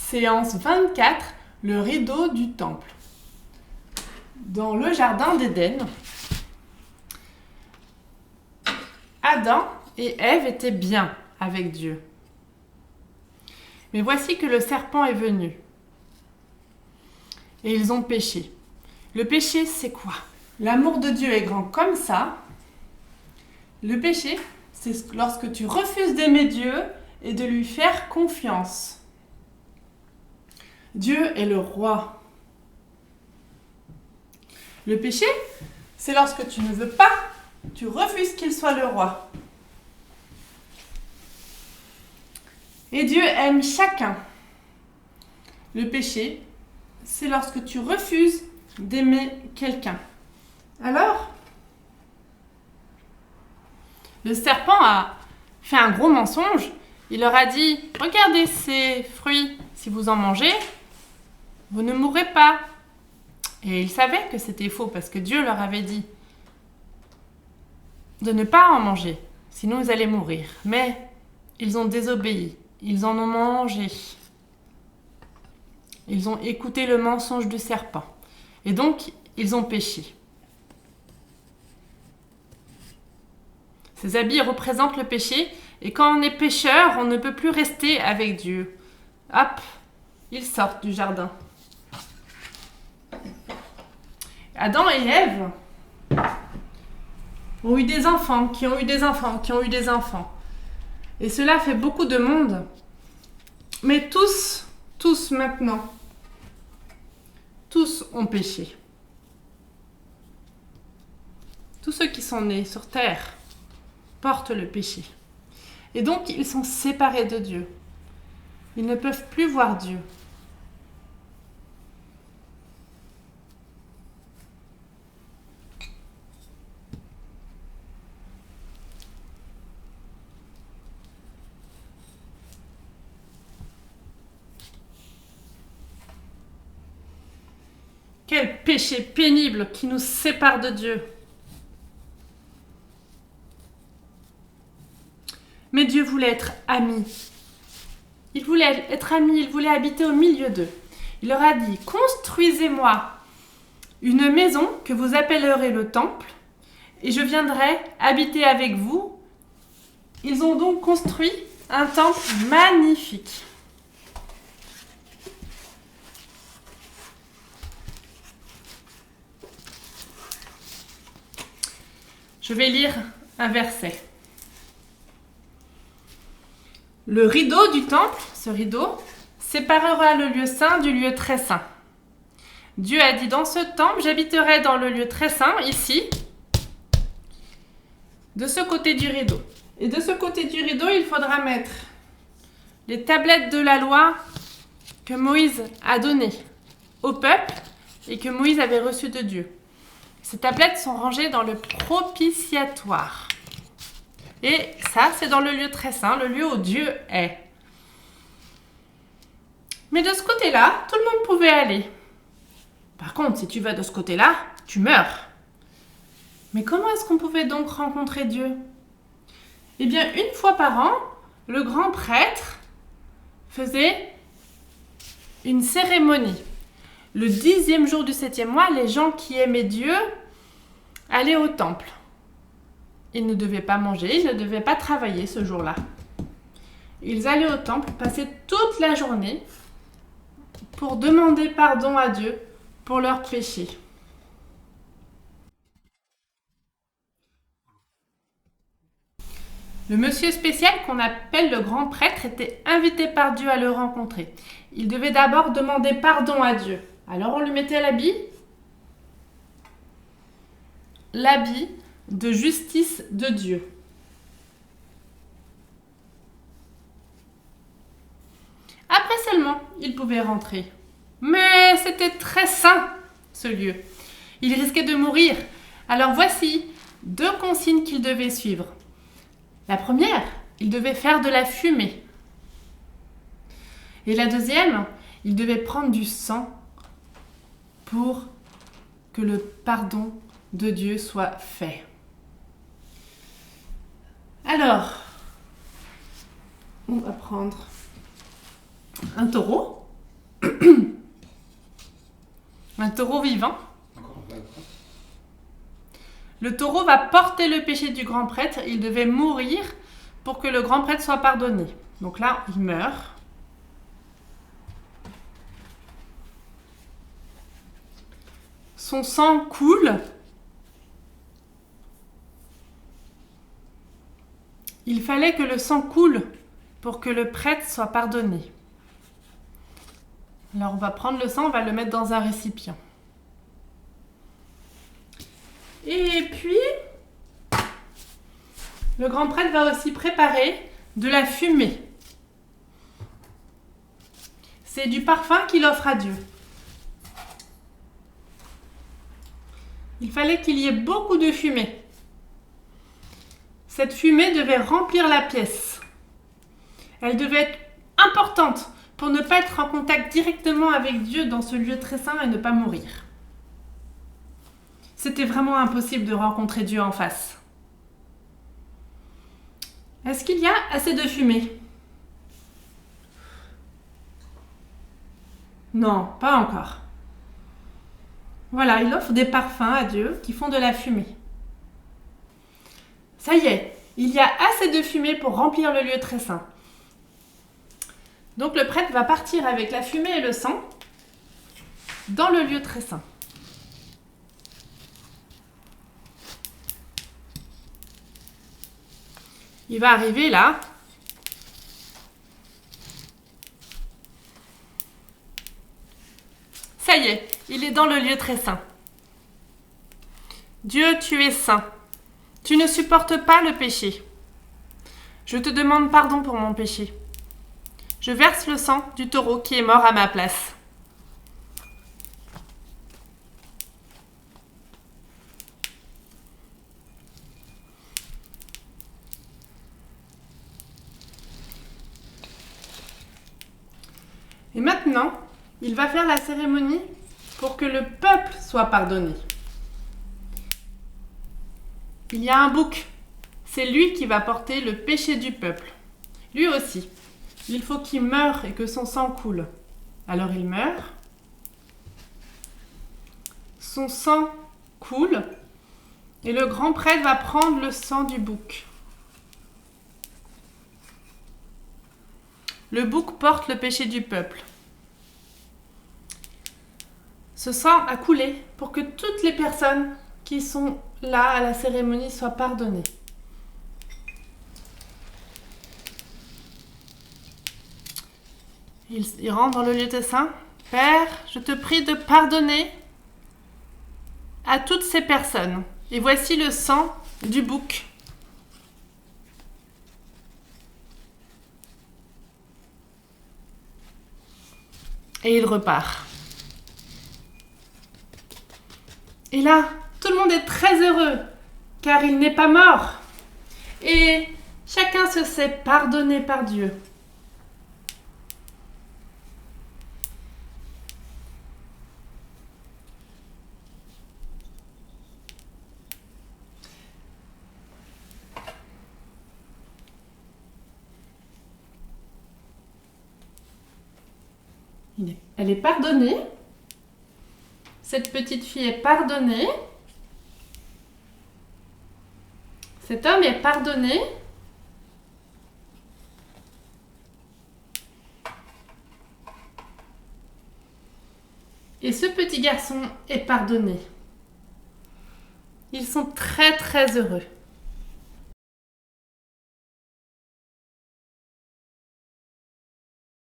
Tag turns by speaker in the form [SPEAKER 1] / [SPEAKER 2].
[SPEAKER 1] Séance 24, le rideau du temple. Dans le jardin d'Éden, Adam et Ève étaient bien avec Dieu. Mais voici que le serpent est venu. Et ils ont péché. Le péché, c'est quoi? L'amour de Dieu est grand comme ça. Le péché, c'est lorsque tu refuses d'aimer Dieu et de lui faire confiance. Dieu est le roi. Le péché, c'est lorsque tu ne veux pas, tu refuses qu'il soit le roi. Et Dieu aime chacun. Le péché, c'est lorsque tu refuses d'aimer quelqu'un. Alors, le serpent a fait un gros mensonge. Il leur a dit, regardez ces fruits, si vous en mangez, vous ne mourrez pas. Et ils savaient que c'était faux parce que Dieu leur avait dit de ne pas en manger, sinon ils allaient mourir. Mais ils ont désobéi, ils en ont mangé. Ils ont écouté le mensonge du serpent. Et donc, ils ont péché. Ces habits représentent le péché. Et quand on est pécheur, on ne peut plus rester avec Dieu. Hop, ils sortent du jardin. Adam et Ève ont eu des enfants, qui ont eu des enfants, qui ont eu des enfants. Et cela fait beaucoup de monde. Mais tous maintenant, tous ont péché. Tous ceux qui sont nés sur terre portent le péché. Et donc, ils sont séparés de Dieu. Ils ne peuvent plus voir Dieu. Quel péché pénible qui nous sépare de Dieu. Mais Dieu voulait être ami. Il voulait être ami, il voulait habiter au milieu d'eux. Il leur a dit, construisez-moi une maison que vous appellerez le temple, et je viendrai habiter avec vous. Ils ont donc construit un temple magnifique. Je vais lire un verset. Le rideau du temple, ce rideau, séparera le lieu saint du lieu très saint. Dieu a dit, dans ce temple, j'habiterai dans le lieu très saint, ici, de ce côté du rideau. Et de ce côté du rideau, il faudra mettre les tablettes de la loi que Moïse a données au peuple et que Moïse avait reçues de Dieu. Ces tablettes sont rangées dans le propitiatoire. Et ça, c'est dans le lieu très saint, le lieu où Dieu est. Mais de ce côté-là, tout le monde pouvait aller. Par contre, si tu vas de ce côté-là, tu meurs. Mais comment est-ce qu'on pouvait donc rencontrer Dieu? Eh bien, une fois par an, le grand prêtre faisait une cérémonie. Le 10e jour du 7e mois, les gens qui aimaient Dieu allaient au temple. Ils ne devaient pas manger, ils ne devaient pas travailler ce jour-là. Ils allaient au temple, passaient toute la journée pour demander pardon à Dieu pour leurs péchés. Le monsieur spécial qu'on appelle le grand prêtre était invité par Dieu à le rencontrer. Il devait d'abord demander pardon à Dieu. Alors on lui mettait l'habit de justice de Dieu. Après seulement, il pouvait rentrer. Mais c'était très saint, ce lieu. Il risquait de mourir. Alors voici 2 consignes qu'il devait suivre. La première, il devait faire de la fumée. Et la deuxième, il devait prendre du sang pour que le pardon de Dieu soit fait. Alors, on va prendre un taureau Un taureau vivant. Le taureau va porter le péché du grand prêtre. Il devait mourir pour que le grand prêtre soit pardonné. Donc là, il meurt. Son sang coule. Il fallait que le sang coule pour que le prêtre soit pardonné. Alors on va prendre le sang, on va le mettre dans un récipient. Et puis, le grand prêtre va aussi préparer de la fumée. C'est du parfum qu'il offre à Dieu. Il fallait qu'il y ait beaucoup de fumée. Cette fumée devait remplir la pièce. Elle devait être importante pour ne pas être en contact directement avec Dieu dans ce lieu très saint et ne pas mourir. C'était vraiment impossible de rencontrer Dieu en face. Est-ce qu'il y a assez de fumée? Non, pas encore. Voilà, il offre des parfums à Dieu qui font de la fumée. Ça y est, il y a assez de fumée pour remplir le lieu très saint. Donc le prêtre va partir avec la fumée et le sang dans le lieu très saint. Il va arriver là. Ça y est, il est dans le lieu très saint. Dieu, tu es saint. Tu ne supportes pas le péché. Je te demande pardon pour mon péché. Je verse le sang du taureau qui est mort à ma place. Et maintenant, il va faire la cérémonie pour que le peuple soit pardonné. Il y a un bouc. C'est lui qui va porter le péché du peuple. Lui aussi. Il faut qu'il meure et que son sang coule. Alors il meurt. Son sang coule. Et le grand prêtre va prendre le sang du bouc. Le bouc porte le péché du peuple. Ce sang a coulé pour que toutes les personnes qui sont là à la cérémonie soient pardonnées. Il rentre dans le lieu très saint. Père, je te prie de pardonner à toutes ces personnes. Et voici le sang du bouc. Et il repart. Et là, tout le monde est très heureux, car il n'est pas mort. Et chacun se sait pardonné par Dieu. Elle est pardonnée. Cette petite fille est pardonnée. Cet homme est pardonné. Et ce petit garçon est pardonné. Ils sont très très heureux.